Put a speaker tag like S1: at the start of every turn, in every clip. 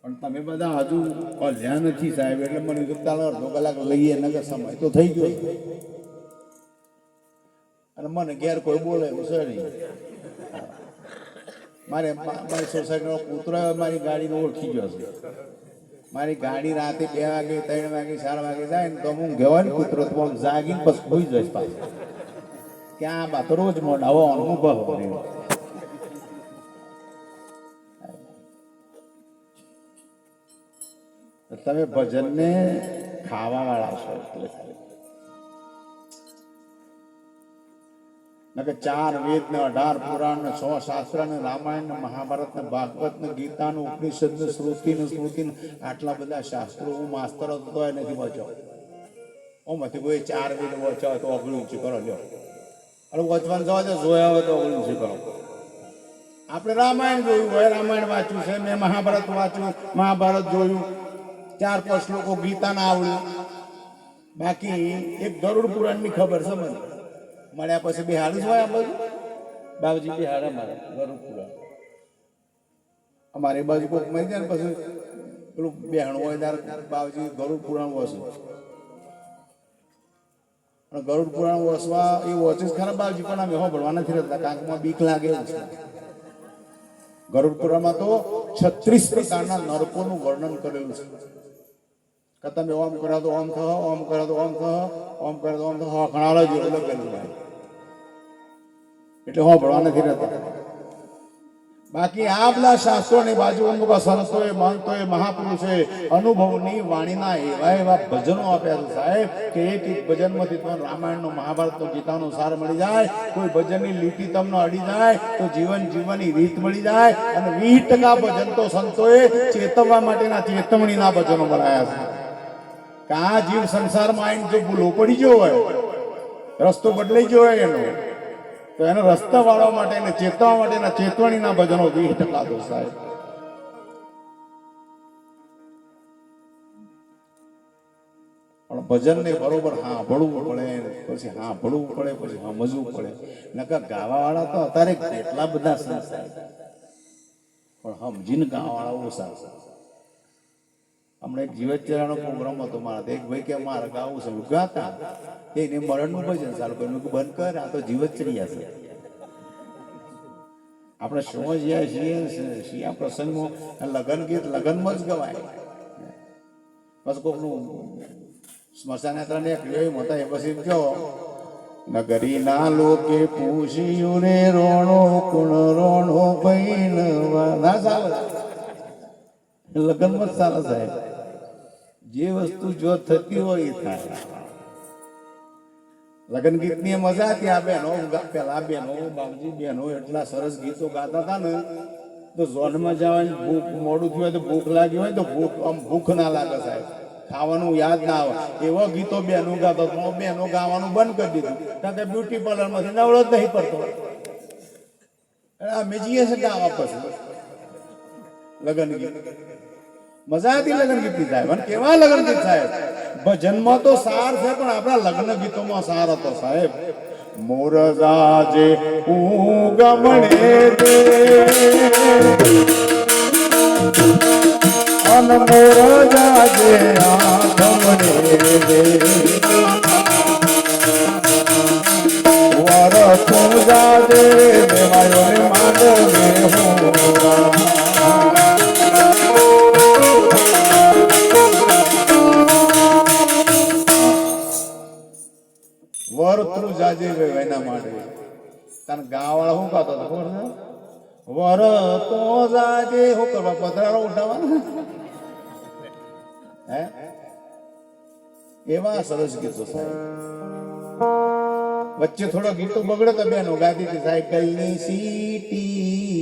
S1: પણ તમે બધા હજુ અલ્યા નથી સાહેબ, એટલે મને ચાલો અડધો કલાક લઈએ નગર સમય તો થઈ ગયો અને મને ઘેર કોઈ બોલે છે નહીં. મારી સોસાયટીનો પુત્ર મારી ગાડીને ઓળખી ગયો છે. મારી ગાડી રાતે 2 વાગે 3 વાગે 4 વાગે જાય ને તો હું ગયો ને પુત્ર તો જાગીને બસ ભૂઈ જઈશ પાછું. ક્યાં બા તો રોજ મોડા આવો અનુભવ. તમે ભજનને ખાવા વાળા છો એટલે નકે 4 વેદ ને 18 પુરાણ ને 6 શાસ્ત્ર ને રામાયણ ને મહાભારત ને ભાગવત ને ગીતા ને ઉપનિષદ ને શ્રુતિ ને સ્મૃતિ ને આટલા બધા શાસ્ત્રો હું માસ્તર હતો એ નથી વાંચ્યો. ઓમાંથી કોઈ 4 વેદ વાંચ્યો તો અગલું ઊંચું કરો લ્યો, અરે વાંચવાનું જવા દે, જોયા હોય તો અગલું ઊંચું કરો. આપણે રામાયણ જોયું હોય, રામાયણ વાંચ્યું છે, મેં મહાભારત વાંચ્યું, મહાભારત જોયું, 4-5 શ્લોકો ગીતાના આવડ્યું. બાકી એક ગરુડ પુરાણની ખબર છે મને, મળ્યા પછી બિહાડી જ હોય આ બાજુ બાબુજી બિહાડે મારે ગરુડ પુરાણ. અમારે બાજુ કોઈક મળી જાય ને પછી પેલું બહેણ હોય ત્યારે બાબુજી ગરુડ પુરાણ વસું. અને ગરુડ પુરાણ વસવા એ વોચીસ ખરા બાબુજી, પણ અમે ભણવા નથી રહેતા કાંકમાં બીક લાગે એવું છે. ગરુડ પુરાણમાં તો 36 પ્રકારના નરકોનું વર્ણન કરેલું છે કે તમે ઓમ કર્યા તો ઓમ થયો, ઓમ કર્યા તો ઓમ થયો, ઓમ કર્યા તો ઓમ થયો, ઘણા જેવું લખેલું ભાઈ. એટલે હું ભણવા નથી રહેતા. બાકી આ બધા શાસ્ત્રોની બાજુ સંતોએ મહંતોએ મહાપુરુષોએ અનુભવની વાણીના એવા ભજનો આપ્યા છે સાહેબ કે એક ભજનમાંથી તમને રામાયણનો મહાભારતનો ગીતાનો સાર મળી જાય. કોઈ ભજનની લીટી તમને અડી જાય તો જીવન જીવવાની રીત મળી જાય. અને 20% ભજન તો સંતોએ ચેતવવા માટેના ચેતવણીના ભજનો બનાવ્યા છે કે આ જીવ સંસારમાં આવીને જો ભૂલો પડી ગયો હોય, રસ્તો બદલાઈ ગયો હોય એનો, તો એને રસ્તા વાળવા માટે એને ચેતવા માટેના ચેતવણીના ભજનો 20% તો સાહેબ. પણ ભજનને બરોબર સાંભળવું પડે, પછી સાંભળવું પડે, પછી સમજવું પડે. નકર ગાવા વાળા તો અત્યારે કેટલા બધા સંસાર, પણ સમજીને ગાવા વાળા ઓછા. હમણાં એક જીવતચરાનો પ્રોગ્રામ હતો મારા, એક ભાઈ કે મારે ગાવું છે, ગાતા એને મરણનું ભજન સારું કર્યું, બંધ કર, આ તો જીવતચર્યા છે. આપણે શું જ્યાં છીએ પ્રસંગમાં લગ્ન ગીત લગ્નમાં જ ગવાય. બસ કોકનું સ્મશાન યાત્રાને એક જોયું હતા એ પછી કહો નગરીના લોકે પૂછ્યું રે રોણો કુણ રોણો બહેનવા ના ચાલે. લગ્નમાં જ ચાલે સાહેબ, જે વસ્તુ જો થતી હોય એ થાય. લગ્ન ગીતની મજા હતી. આ બહેનો પેલા બહેનો બાપજી બહેનો એટલા સરસ ગીતો ગાતા હતા ને તો ઝોનમાં જવાની ભૂખ મોડું થયું હોય તો ભૂખ લાગી હોય તો ભૂખ ના લાગે સાહેબ, ખાવાનું યાદ ના આવે એવા ગીતો બહેનો ગાતો. બહેનો ગાવાનું બંધ કરી દીધું કારણ કે બ્યુટી પાર્લરમાંથી નવરો જ નહીં પડતો. અમે જઈએ છે ગાવા પછી લગ્ન ગીત મજા હતી. લગ્ન ગીત સાહેબ અને કેવા લગ્ન ગીત સાહેબ, ભજનમાં તો સાર છે પણ આપણા લગ્ન ગીતોમાં સાર હતો સાહેબ. મોર જાજે ઉગમણે દે અન મોર જાજે આઠમણે દે વર તું જાજે દેવાયો ને માંડવે હું વર તું જાજે વેના માટે. તને ગાવાળા શું ગાતો હતો ખબર છે? વર તો જાજે શું કરવા પતરાળો ઉઠાવવાના હે એવા સરસ ગીતો સાહેબ. વચ્ચે થોડો ગીતો બગડે તો બેનો ગાતી હતી સાયકલની સીટી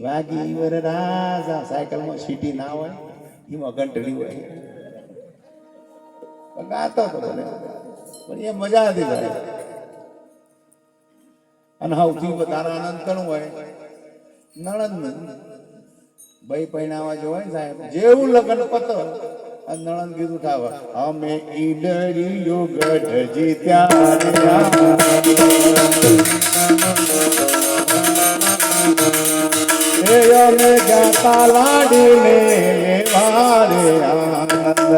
S1: વાગી વર રાજા. સાયકલમાં સીટી ના હોય, એમાં ઘંટડી હોય, ગાતો હતો બોલે પણ એ મજા હતી સાહેબ. અને સૌથી વધારે આનંદ કરવું હોય નણંદ ભાઈ પહેણાવા જો હોય સાહેબ, જેવું લગ્ન પતો નણંદ ગીત ઉઠાવે અમે ઈડરીયો ગઢજી ત્યારે એ અમે ગાતા લાડીને વારે આનંદ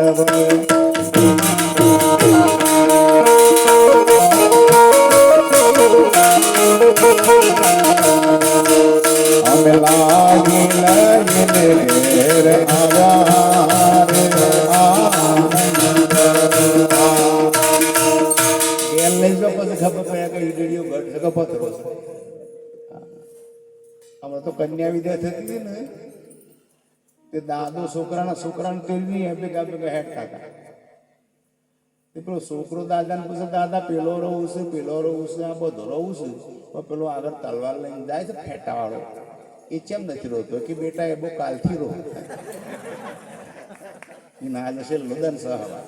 S1: અમે લાગી લઈને ઘેર આવ્યા રે એલ લઈ જો પછી ખબર પડ્યા કે વિડીયો ઘટ શકે પથરો હમણાં તો કન્યા વિદ્યા થતી હતી ને તે દાદો છોકરાને તેલની ભેગા ભેગા હેડ ખાતા પેલો છોકરો દાદાને પૂછે દાદા પેલો રહું છે આ બધો રહું છે પણ પેલો આગળ તલવાર લઈને જાય છે ફેટાવાળો એ કેમ નથી રોતો કે બેટા એ બહુ કાલથી રો ના જશે લુદન સહવા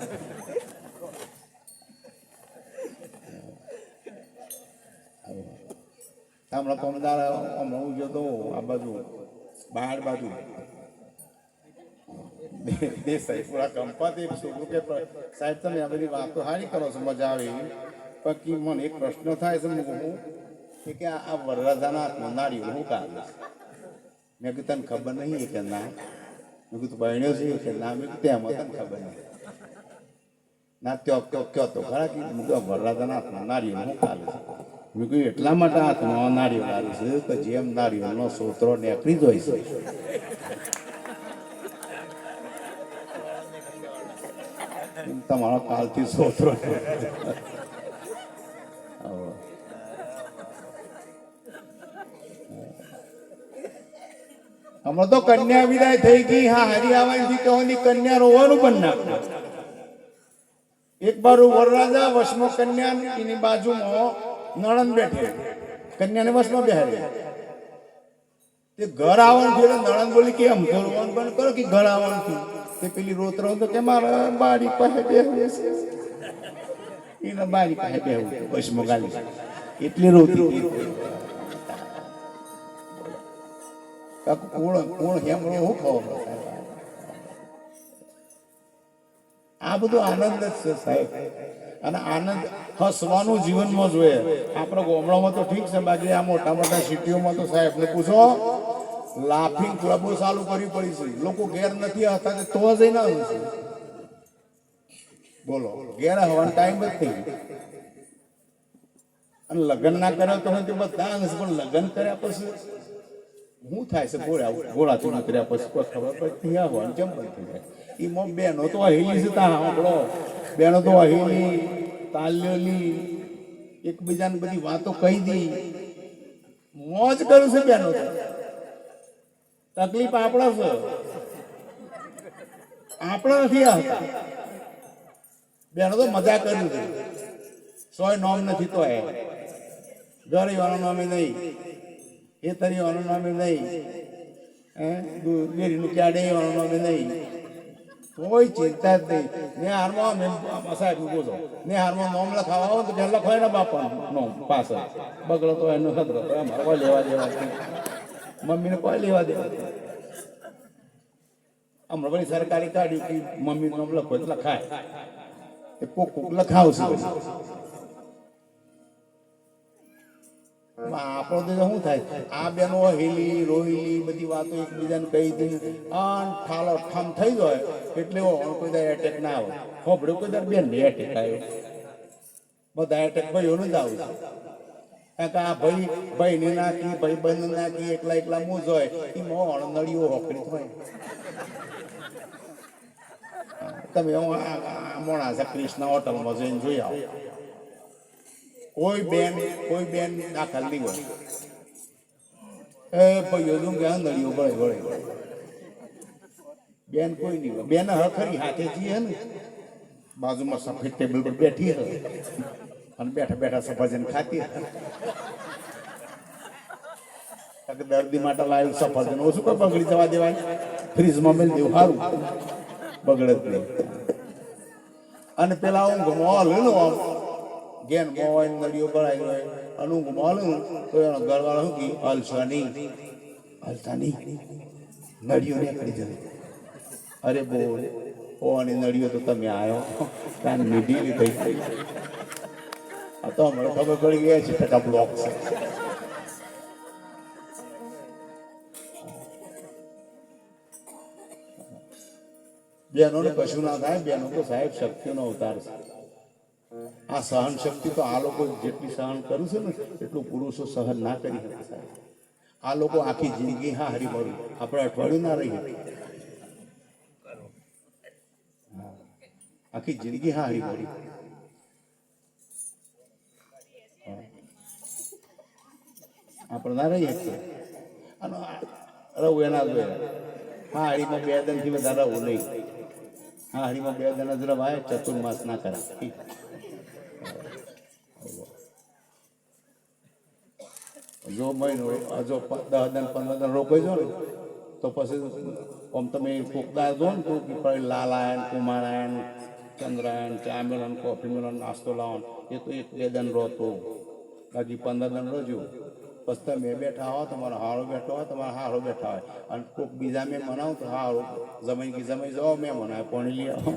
S1: હમણાં પમદાર હમણાં હું જતો આ બાજુ બહાર બાજુ દેસાઈ પૂરા કંપાતી છોકરું કે સાહેબ તમે આ બધી વાતો સારી કરો છો મજા આવે પણ મને એક પ્રશ્ન થાય છે હું કે આ વરરાજાના હાથમાં નાળિયું હું કાઢ મેં કીધું તને ખબર નહીં કે ના મેં કીધું બહેણ્યો છે કે ના મેં કીધું તેમાં તને ખબર નહીં ના કયો તો ખરા કે વરરાજાના હાથમાં નાળિયું હું કાઢ મેં કહ્યું એટલા માટે હાથમાં નાળિયું કાઢું છે કે જેમ નાળિયેરનો સોતરો નીકળી જ હોય છે તમારો કાલથી સોતરો હમણાં તો કન્યા વિદાય થઈ ગઈ હા હરી આવવાની કહોની કન્યા રોવાનું પણ નાખ્યું એક બાર વરરાજા વશમાં કન્યા એની બાજુમાં નણંદ બેઠી કન્યાને વશમાં બેહાડી તે ઘર આવવાનું થયું નણંદ બોલી કે આમ રોવાનું બંધ કરો કે ઘર આવવાનું થયું તે પેલી રોત રહો તો કે મારા બારી પાસે બેહવું છે એના બારી પાસે બેહવું વશમાં ગાલી એટલી રોતી કોણ હેમળો હું ખાવા આ બધું આનંદ જ છે સાહેબ અને આનંદ હસવાનું જીવનમાં જોઈએ આપણા ગામડામાં તો ઠીક છે બાકી આ મોટા મોટા સિટીઓમાં તો સાહેબ ને પૂછો લાફિંગ ક્લબો ચાલુ કરવી પડી છે લોકો ઘેર નથી હતા તો જઈને હશે બોલો ઘેર હવાનો ટાઈમ જ થઈ અને લગ્ન ના કર્યા તો નથી બધા હશે પણ લગ્ન કર્યા પછી શું થાય છે ગોળાથી ઉતર્યા પછી કોઈ ખબર પડતી આવવાનું કેમ પડતી જાય એમાં બેનો તો અહેલી છે તા સાંભળો બેનો તો અહેલી તાલ્યોલી એકબીજાને બધી વાતો કહી દી મોજ કરું છે બેનો તો તકલીફ આપણા છે આપણા નથી આવતા બેનો તો મજા કર્યું છે સોય નોમ નથી તો એ ગરીવાનો નામે નહીં એ તરીવાનું નામે નહીં ડેરીનું ક્યાડે એવાનું નામે નહીં કોઈ ચિંતા જ નહીં ને હારમાં સાહેબ પૂછો ને હારમાં નોમ લખાવા આવો તો ઘેર લખવાય ને બાપા નોમ પાછળ બગડો તો એનો ખતરો તો અમારે કોઈ લેવા દેવા મમ્મીને કોઈ લેવા દેવા હમણાં બધી સરકારી કાઢ્યું કે મમ્મી નોમ લખો એટલે લખાય એ કોક લખાવશે આપણો તો શું થાય આ બેનો હેલી રોહિલી બધી વાતો એકબીજાને કહી દઈ ઠાલો ઠામ થઈ જાય એટલે કોઈ દર એટેક ના આવે ખોપડે કોઈ દર બેન એટેક આવ્યો બધા એટેક ભાઈઓનું જ આવું કારણ કે આ ભાઈ ને નાખી ભાઈ બંધ નાખી એકલા એકલા મૂજ હોય એમાં નળીઓ હોકડી હોય તમે મોણા છે કૃષ્ણ હોટલમાં જઈને જોઈ આવો કોઈ બેન દાખલ નહીં હોય એ ભાઈઓ જો ક્યાં નળીઓ વળે બેન કોઈ નહીં હોય બેન હખરી હાથે જઈએ ને બાજુમાં સફેદ ટેબલ પર બેઠી હોય અને બેઠા બેઠા સફરજન ખાતી દર્દી માટે લાવ્યું સફરજન ઓછું કોઈ બગડી જવા દેવાય ફ્રીજમાં મેળ દેવું સારું બગડે જ નહીં અને પેલા હું મોલ આમ ગેન મોવાય નળીઓ ભરાઈ હોય અને હું મોલું તો એનો ઘરવાળો શું કી હલતા નહીં નળીઓ નીકળી જાય અરે બોલ ઓની નળીઓ તો તમે આવ્યો ત્યાં મીઠી થઈ ગઈ આ તો હમણાં ખબર પડી ગયા છે ટકા બ્લોક છે બહેનોને કશું ના થાય. બહેનો તો સાહેબ શક્તિનો અવતાર છે. આ સહન શક્તિ તો આ લોકો જેટલી સહન કર્યું છે ને એટલું પુરુષો સહન ના કરી શકે સાહેબ. આ લોકો આખી જિંદગી હા હરી મળ્યું, આપણે અઠવાડિયું ના રહીએ, આખી જિંદગી હા હરી મળી. આપણે ના રહીએ અને રહું એના જોઈએ. હા હરીમાં 2 દિનથી વધારે રહું નહીં. હા હરીમાં 2 દિન જ રવાય, ચતુર્માસ ના કરાય. જો મહિનો જો 10 દિન 15 દિન રોકાઈ જો ને તો પછી આમ તમે કોકદાર જો ને તો લાલાયન કુમારાયન ચંદ્રાયન ચા મેળન કોફી મેળન નાસ્તો લાવવાનો એ તો 1-2 દિન રહતો. બાકી 15 દિન રોજો. પછી તમે બેઠા હો, તમારો હારો બેઠો હોય, તમારા હારો બેઠા હોય અને કોઈક બીજા મેં મનાવું તો હારો જમાઈ ગઈ જમાઈ જાઓ, મેં મનાવે પાણી લઈ આવો.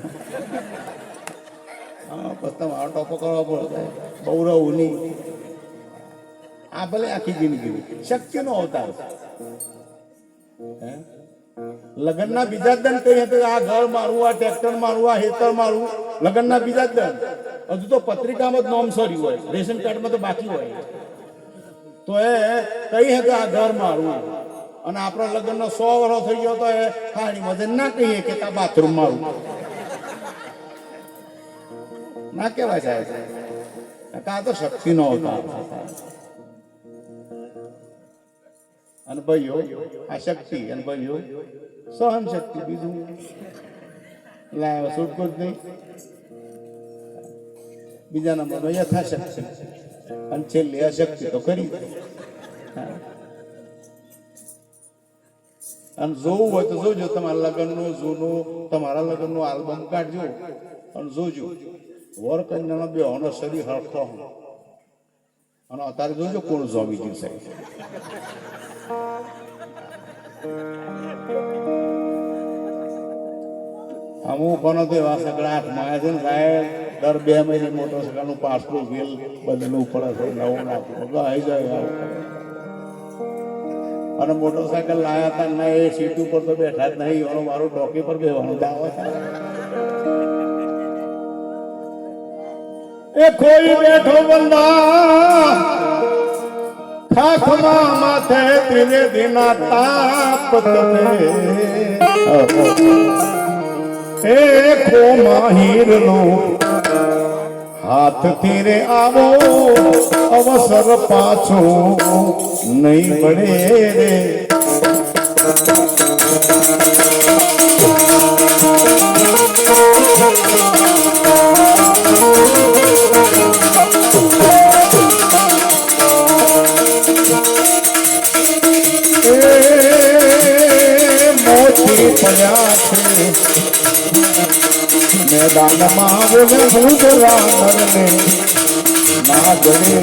S1: હા પછી તમારો ટોપો કરવા પડે. બહુ રહું નહીં. આ ભલે આખી જિંદગી શક્તિનો અવતાર. લગ્નના બીજા દન કહીએ તો આ ઘર મારું, આ ટ્રેક્ટર મારું, આ હેતર મારું, લગ્નના બીજા દન. હજુ તો પત્રિકામાં જ નોમ સર્યું હોય, રેશન કાર્ડમાં તો બાકી હોય. તો એ કહીએ કે આ ઘર મારું. અને આપણા લગ્નનો 100 વર્ષ થઈ ગયો તો એ ખાડીમાં જઈને ના કહીએ કે આ બાથરૂમ મારું. ના કહેવાય સાહેબ. આ તો શક્તિનો અવતાર. અને ભાઈઓ આ શક્તિ અને ભાઈઓ સહન શક્તિ. બીજું લાવ છૂટકો જ નહીં. બીજા નંબરમાં યથાશક્તિ અને છેલ્લે અશક્તિ તો કરી. અને જોવું હોય તો જોજો, તમારા લગ્નનું જૂનું તમારા લગ્નનું આલ્બમ કાઢજો અને જોજો. વર કન્યાનો બેહોનો શરીર હરખો અને અત્યારે જોજો કોણ જોવી ગયું સાહેબ. અમુક કોનો તો એવા સગડા હાથમાં આવે છે ને સાહેબ, દર 2 મહિને મોટરસાયકલનું પાસપોર્ટ બિલ બદલવું પડે છે, નવું નાખવું આવી જાય. અને મોટરસાયકલ લાયા હતા ને એ સીટ ઉપર તો બેઠા જ નહીં, એનો મારું ડોકી પર બેવાનું દાવો થાય. એ કોઈ બેઠો બંદા ખાખમાં માથે ધીરે ધીના તાપ તમે એ ખો માહીરનો હાથ ધીરે આવો અવસર પાછો નહીં મળે રે. પડ્યા છે મેદાનમાં બોલે ભૂગરા નરને ના ગણે.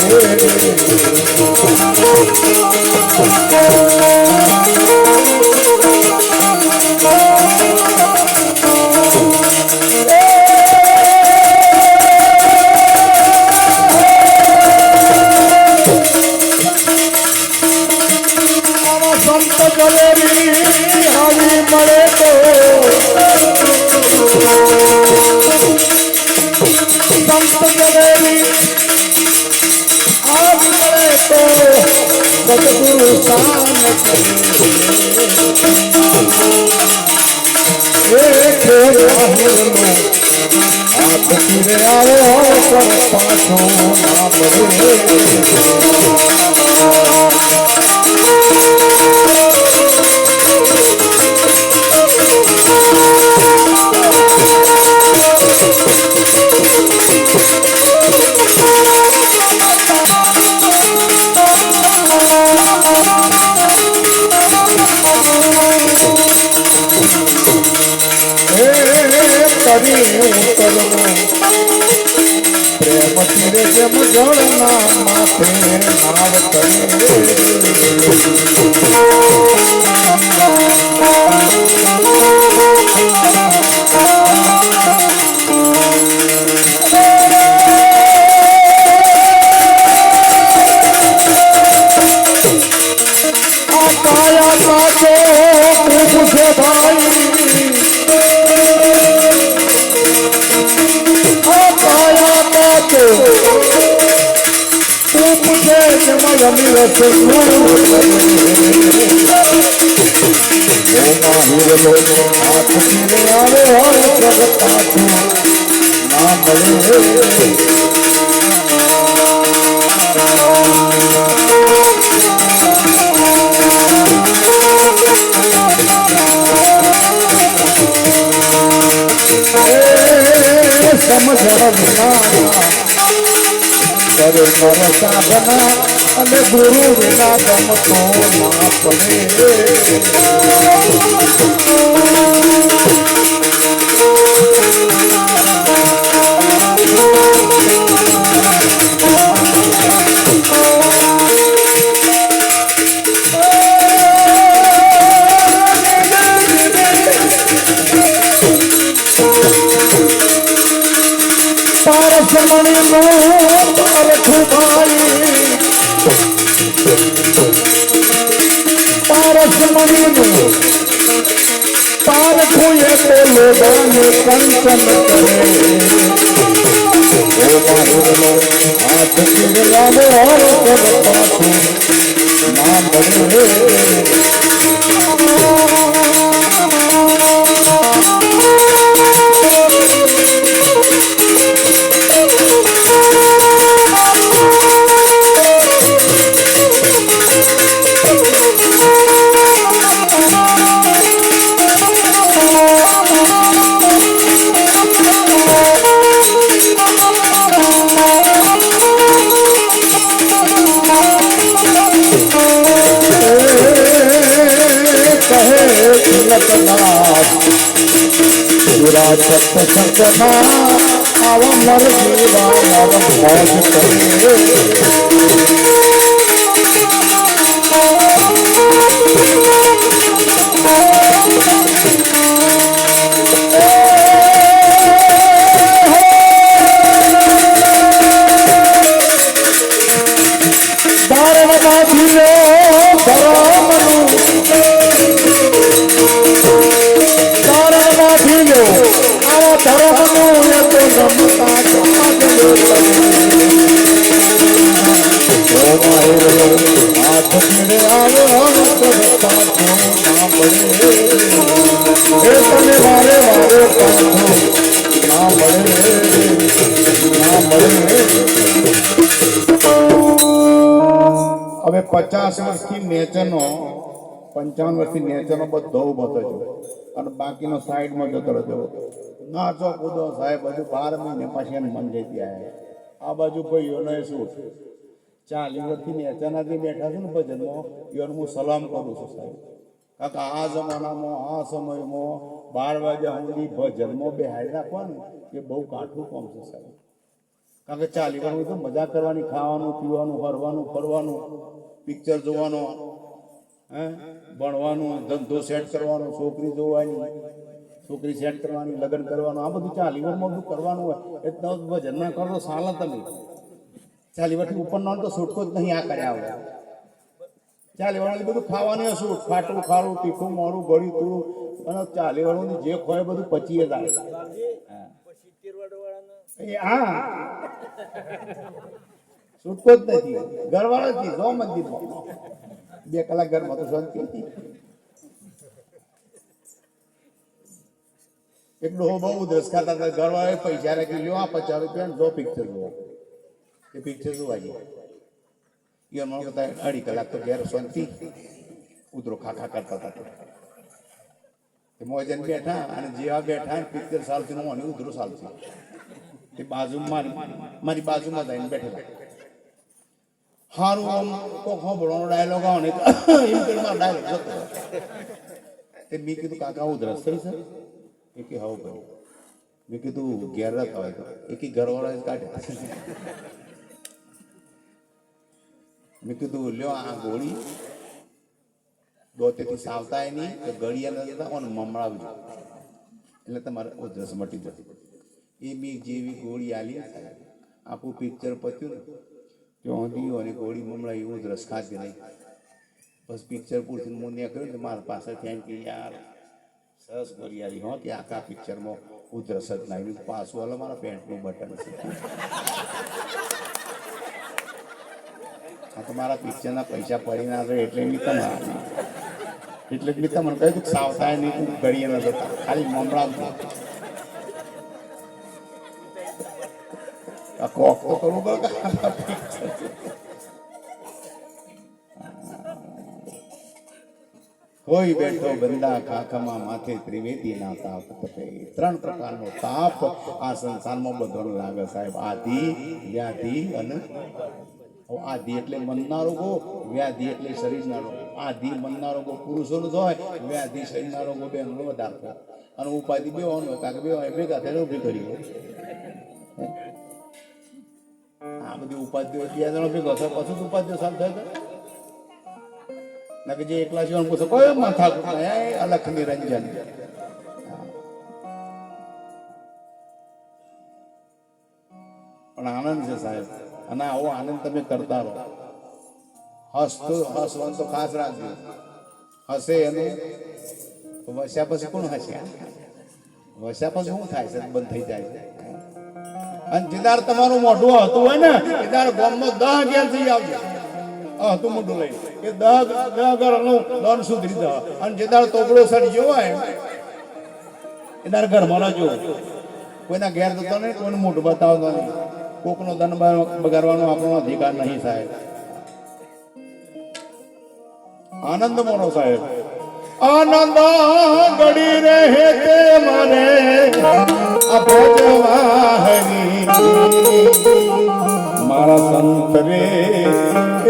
S1: સંત ગલેરી આવી મળે તો સંત ગલેરી આવી મળે તો સદગુરુ શાન હાથ તીરે આવો પર પાછો ના પડે. પ્રેમ તીરે જેમ જળના માથે નાવ કરે. આ કાયા કાચો પૂછે ભાઈ સાધના અને ગુરુ વિના ગમતો ના પડે. કંચન કરે ના મળે. સત્સંગમાં આવા મર જીવા મર મોજ કરે. હવે 50 વર્ષથી નેચરનો 55 વર્ષથી નેચરનો બધો ઉભો થયો અને બાકીનો સાઈડમાં જતો રહ્યો. નાચો કૂદો સાહેબ બધું 12 મહિને પછી એને મન જઈ ગયા. આ બાજુ ભાઈઓને શું 40 વર્ષથી નેચરના જે બેઠા છે ને ભજનમાં ઈવન હું સલામ કરું છું સાહેબ. કાકા આ જમાનામાં આ સમયમાં 12 વાગ્યા સુધી ભજનમાં બેહાડી રાખવાનું એ બહુ કાઠું કામ છે સાહેબ. કારણ કે 40 વર્ષ તો મજા કરવાની, ખાવાનું પીવાનું, ફરવાનું ફરવાનું, પિક્ચર જોવાનો, ભણવાનું, ધંધો સેટ કરવાનો, છોકરી જોવાની, છોકરી સેટ કરવાની, લગ્ન કરવાનું, આ બધું 40 વર્ષમાં બધું કરવાનું હોય. એટલે ભજન ના કરો તો સાલ તમે 40 વર્ષથી ઉપર ના તો છૂટકો જ નહીં. આ કર્યા આવે 40 વર્ષથી બધું ખાવાનું શું ખાટું ખારું તીખું મોરું ગળ્યું તું અને 40 વર્ષનું જે ખોય બધું પચીએ જ આવે. હા છૂટકો જ નથી. ઘરવાળો જ જો મંદિરમાં 2 કલાક ઘરમાં તો શાંતિ. એટલું બહુ ઉધરસ ખાતા હતા. ઘરવાળાએ પૈસા રાખી લ્યો આ 50 રૂપિયા જો પિક્ચર જોવો. એ પિક્ચર જોવા ગયા એ મને કહેતા 2.5 કલાક તો ઘેર શાંતિ ઉધરો ખાખા કરતા હતા. મોજન બેઠા અને જેવા બેઠા પિક્ચર ચાલતી મને ઉધરો ચાલતી. એ બાજુમાં મારી બાજુમાં જઈને બેઠેલા. સારું આમ કોક હોબળવાનો ડાયલોગ આવે ને એમ કરી મારો ડાયલોગ જતો. તે મેં કીધું કાકા ઉધરસ થઈ સર? એ કે હાવ ભાઈ. મેં કીધું ઘેર રખ હોય તો એ કે ઘરવાળા જ કાઢે. મેં કીધું લ્યો આ ગોળી દોતેથી સાવતા નહીં તો ગળિયા ન જતા અને મમળાવજો એટલે તમારે ઉધરસ મટી જતી. એ મેં જેવી ગોળી આલી આખું પિક્ચર પત્યું ને ત્યાં દીઓ અને ગોળી મમળાવી ઉધરસ ખાતી નહીં. બસ પિક્ચર પૂરથી હું નીકળ્યું ને મારા પાસે થયા કે યાર સરસ ગોળી આલી હો કે આખા પિક્ચરમાં ઉધરસ જ નાખ્યું. પાછું હાલો મારા પેન્ટનું બટન છે. આ તમારા પિક્ચરના પૈસા પડી ના જાય એટલે નહીં તમે એટલે જ તમને કહ્યું કે સાવધાય નહીં ઘડીએ ન જતા ખાલી મમરામ કોક તો કરવું પડે કોઈ બેઠો બંદા ખાખામાં માથે ત્રિવેદી ના તાપ તપે. ત્રણ પ્રકારનો તાપ આ સંસારમાં બધાનો લાગે સાહેબ. આદિ, વ્યાધિ અને આદિ એટલે મનના રોગો, વ્યાધિ એટલે શરીરના રોગો. આદિ મનના રોગો પુરુષોનો હોય, વ્યાધિ શરીરના રોગો બેનો વધારે થાય. અને ઉપાધિ બે હોય કારણ કે બે ભેગા થઈને ઉભી કરી હોય. આ બધી ઉપાધિઓ બે જણો ભેગો થાય પછી જ ઉપાધિઓ સાફ થાય. ના કે જે એકલા જીવન પૂછો કોઈ માથા અલખ નિરંજન. પણ આનંદ છે સાહેબ. અને આવો આનંદ તમે કરતા રહો. હસવાનું તો ખાસ રાખજો. હસે એનું વસ્યા પછી કોણ હસ્યા? વસ્યા પછી શું થાય છે? બંધ થઈ જાય છે. અને જેદાર તમારું મોઢું હતું હોય ને એદાર ગામમાં 10 ઘેર જઈ આવજો. હતું મોઢું લઈ એ 10 ઘરનું દન સુધરી જાય. અને જેદાર તોબડો સડી હોય એદાર ઘરમાં ના જો કોઈના ઘેર જતો નહીં, કોઈનું મોઢું બતાવતો નહીં. કોકનો ધન બગાડવાનો આપણો અધિકાર નહીં સાહેબ. આનંદ મોનો સાહેબ. આનંદ ગડી રહે તે મને ભજવા હરી મારા સંત રે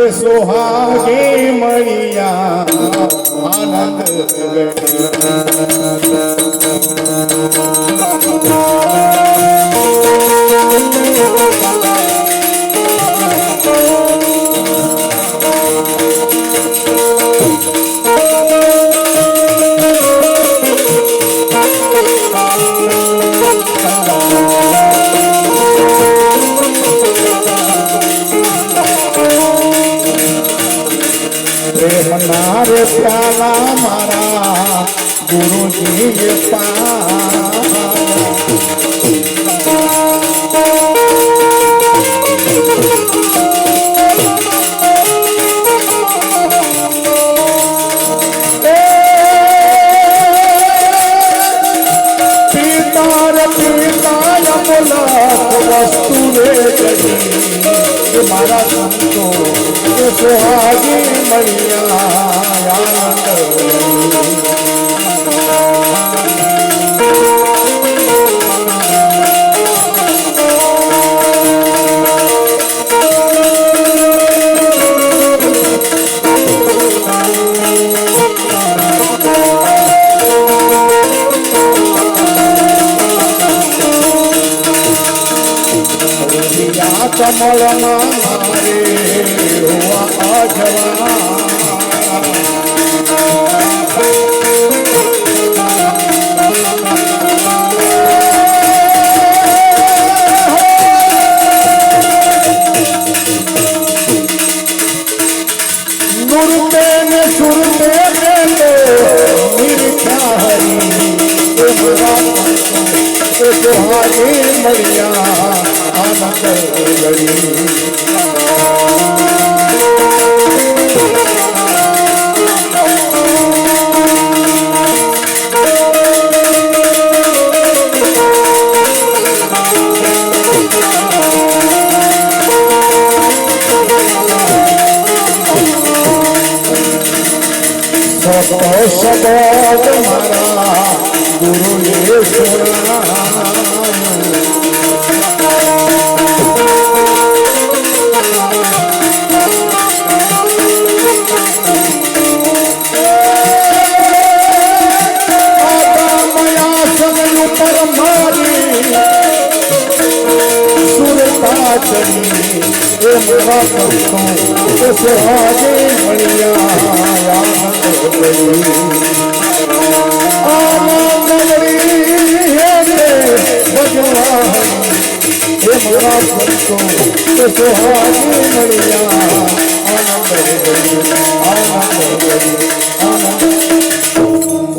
S1: એ સોહાગી મળ્યા આનંદ ગડી. प्रेमनारे प्याला मारा गुरुजी वस्तु रे गई मारा संतो सुहागी मणिया कमल मारे हुआ अजवा नुरते ने सुरते सुहागी मरिया आनंद गड़ी शब्द मारा गुरु ये सुना सुहागे मणिया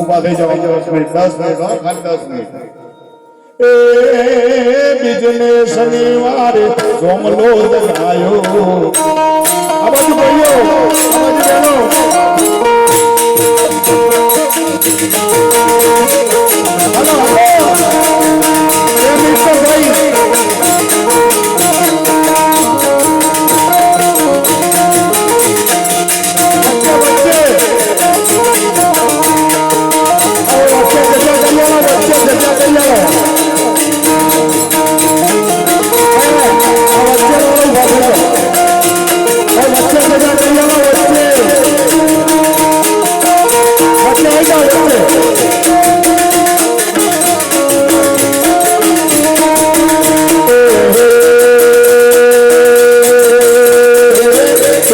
S1: उभा થઈ જાવ 10 મિનિટ ખાલી 10 મિનિટ એ બીજને શનિવારે સોમલો જગાયો આ બાજુ ભાઈઓ આ બાજુ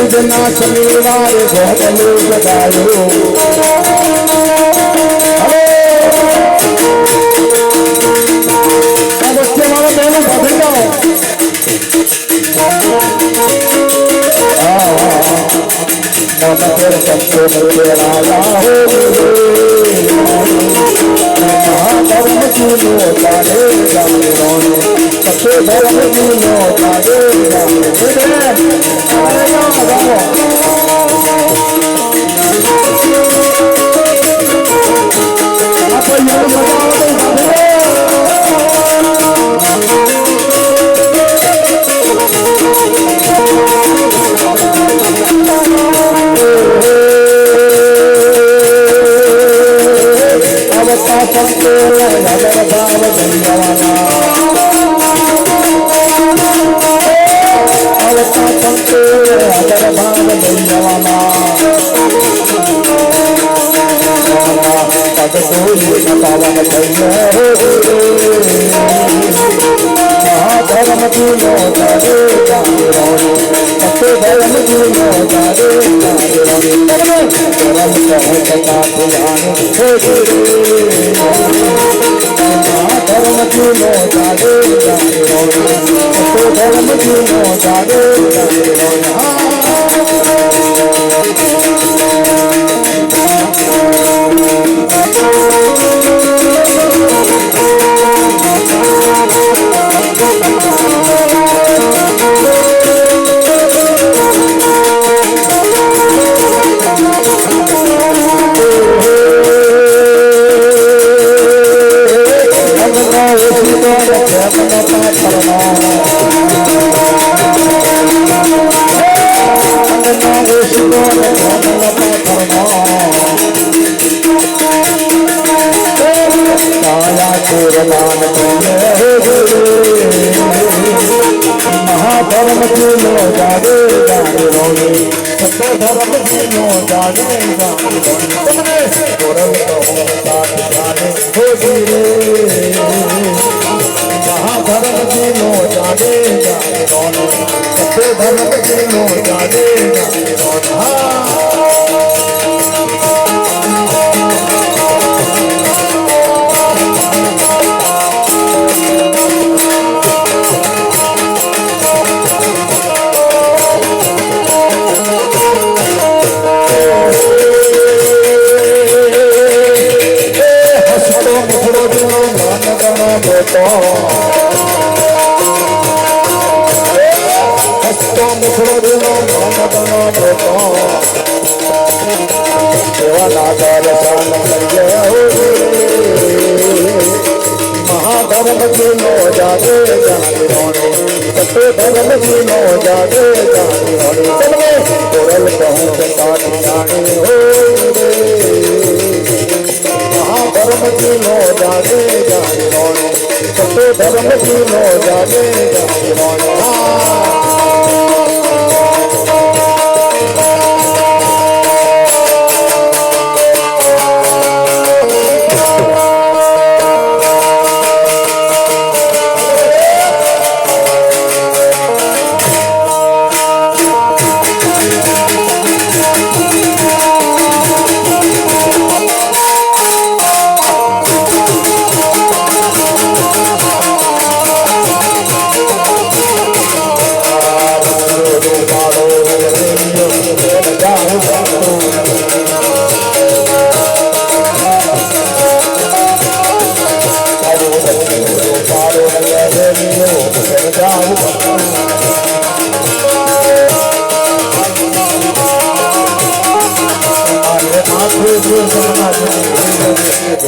S1: બહેનો શનિવારે ભોગલો જગાયો વચ્ચે વાળો બેનો ભાગી જાઓ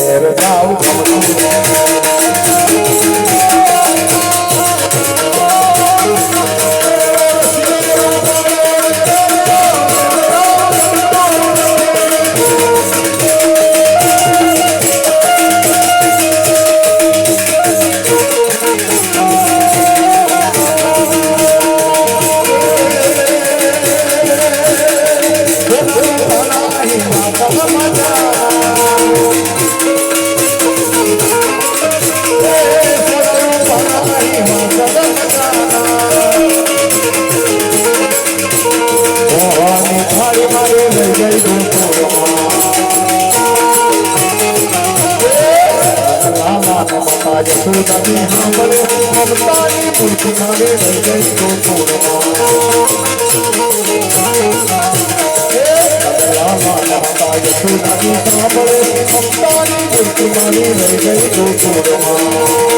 S1: ઘેર જાઉં યશોદાની સાંભળે મમતાની મૂર્તિ મારે લઈ ગઈ ગોકુળમાં યશોદાની સાંભળે મમતાની મૂર્તિ મારે લઈ ગઈ ગોકુળમાં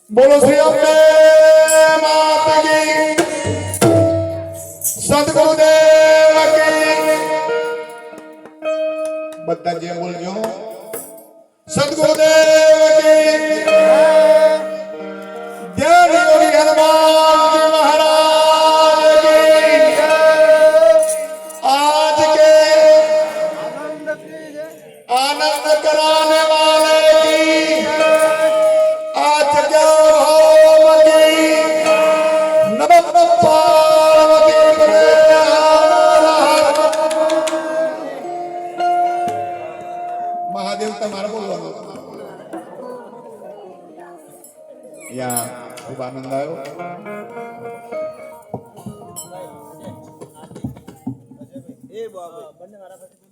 S1: બોલો શ્રી અંબે માતા કી સદગુરુદેવ કી બધા જે બોલજો સદગુરુદેવ કી ધ્યાન યોગી હનુમાન महाराज की आज के आनंद कराने वाले की आज क्या महादेव તમારે બોલવાનું યા ખૂબ આનંદ આવ્યો એ બાબા બંને મારા પાસે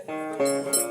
S1: જાય.